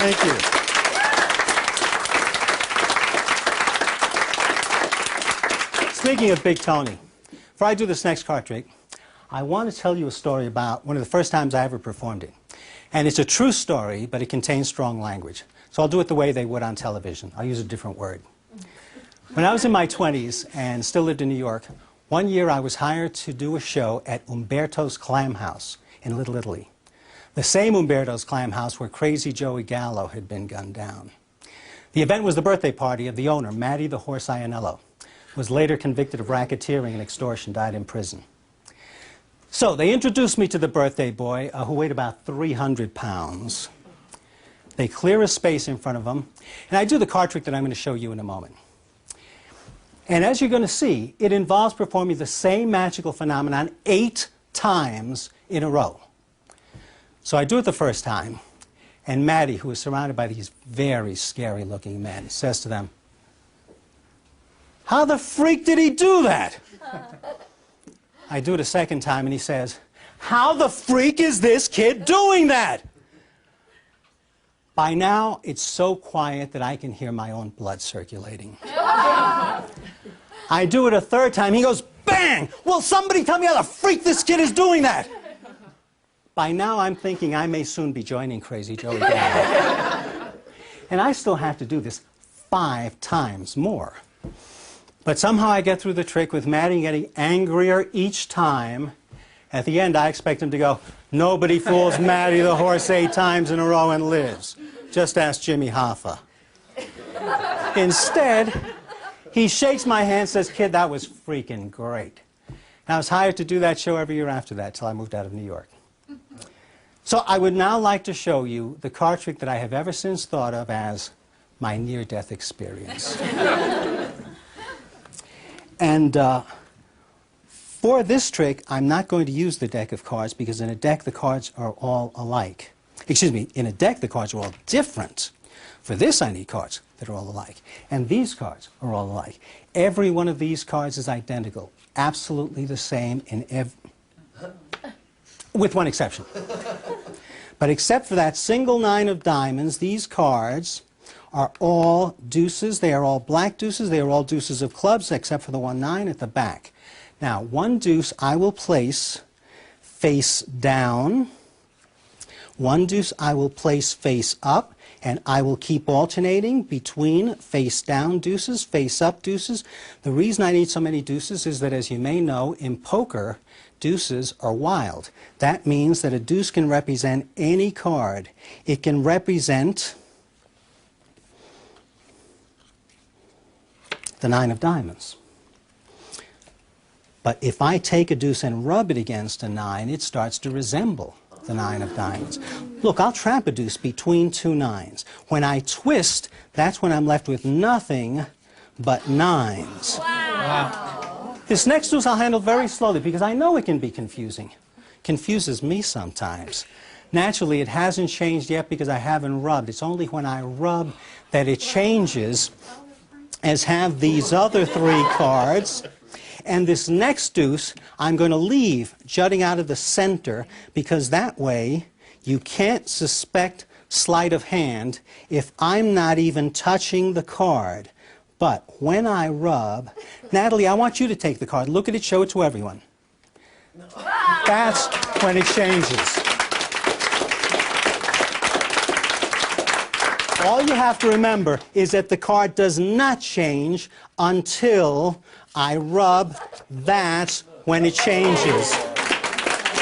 Thank you. Speaking of Big Tony, before I do this next card trick, I want to tell you a story about one of the first times I ever performed it. And it's a true story, but it contains strong language. So I'll do it the way they would on television. I'll use a different word. When I was in my 20s and still lived in New York, one year I was hired to do a show at Umberto's Clam House in Little Italy. The same Umberto's Clam House where Crazy Joey Gallo had been gunned down. The event was the birthday party of the owner, Matty the Horse Ianello, who was later convicted of racketeering and extortion, died in prison. So they introduced me to the birthday boy, who weighed about 300 pounds. They clear a space in front of him, and I do the card trick that I'm going to show you in a moment. And as you're going to see, it involves performing the same magical phenomenon 8 times in a row. So I do it the first time, and Matty, who is surrounded by these very scary-looking men, says to them, "How the freak did he do that?" I do it a second time, and he says, "How the freak is this kid doing that?" By now, it's so quiet that I can hear my own blood circulating. I do it a third time. He goes, "Bang! Will somebody tell me how the freak this kid is doing that?" By now, I'm thinking I may soon be joining Crazy Joey Gallo. And I still have to do this 5 times more. But somehow I get through the trick with Matty getting angrier each time. At the end, I expect him to go, "Nobody fools Matty the Horse 8 times in a row and lives. Just ask Jimmy Hoffa." Instead, he shakes my hand and says, "Kid, that was freaking great." And I was hired to do that show every year after that till I moved out of New York. So I would now like to show you the card trick that I have ever since thought of as my near-death experience. And for this trick, I'm not going to use the deck of cards because in a deck the cards are all alike. Excuse me, in a deck the cards are all different. For this I need cards that are all alike. And these cards are all alike. Every one of these cards is identical, absolutely the same in with one exception. But except for that single 9 of diamonds, these cards are all deuces. They are all black deuces. They are all deuces of clubs, except for the 1 9 at the back. Now, 1 deuce I will place face down. 1 deuce I will place face up. And I will keep alternating between face down deuces, face up deuces. The reason I need so many deuces is that, as you may know, in poker, deuces are wild. That means that a deuce can represent any card. It can represent the 9 of diamonds. But if I take a deuce and rub it against a 9, it starts to resemble the 9 of diamonds. Look, I'll trap a deuce between 2 9s. When I twist, that's when I'm left with nothing but 9s. Wow. This next deuce I'll handle very slowly because I know it can be confusing. Confuses me sometimes. Naturally, it hasn't changed yet because I haven't rubbed. It's only when I rub that it changes, as have these other 3 cards. And this next deuce, I'm going to leave jutting out of the center because that way you can't suspect sleight of hand if I'm not even touching the card. But when I rub, Natalie, I want you to take the card. Look at it, show it to everyone. That's when it changes. All you have to remember is that the card does not change until I rub. That's when it changes,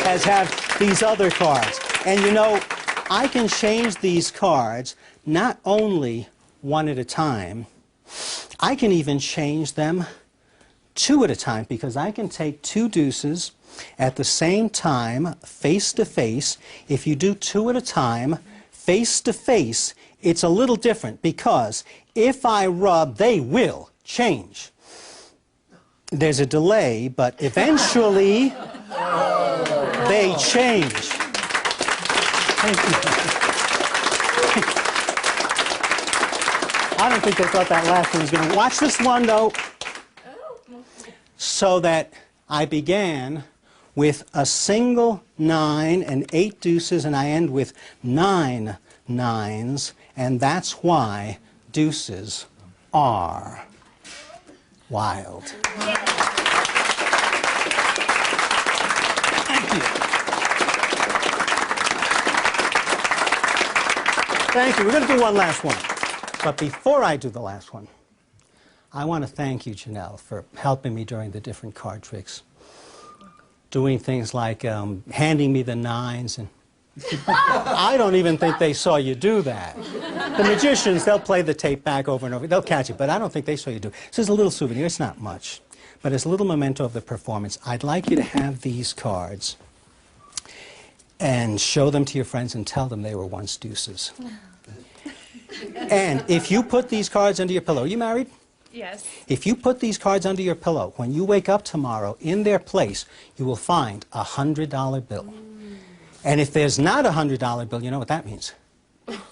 as have these other cards. And you know, I can change these cards not only 1 at a time, I can even change them 2 at a time because I can take 2 deuces at the same time, face to face. If you do 2 at a time, face to face, it's a little different because if I rub, they will change. There's a delay, but eventually they change. Thank you. I don't think they thought that last one was going to watch this one, though. So that I began with a single 9 and 8 deuces, and I end with 9 9s, And that's why deuces are wild. Thank you. Thank you. We're going to do one last one. But before I do the last one, I want to thank you, Janelle, for helping me during the different card tricks. Doing things like handing me the nines, and I don't even think they saw you do that. The magicians, they'll play the tape back over and over. They'll catch it, but I don't think they saw you do it. So it's a little souvenir. It's not much, but it's a little memento of the performance. I'd like you to have these cards and show them to your friends and tell them they were once deuces. And if you put these cards under your pillow, are you married? Yes. If you put these cards under your pillow, when you wake up tomorrow, in their place, you will find a $100 bill. And if there's not a $100 bill, you know what that means?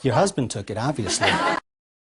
Your husband took it, obviously.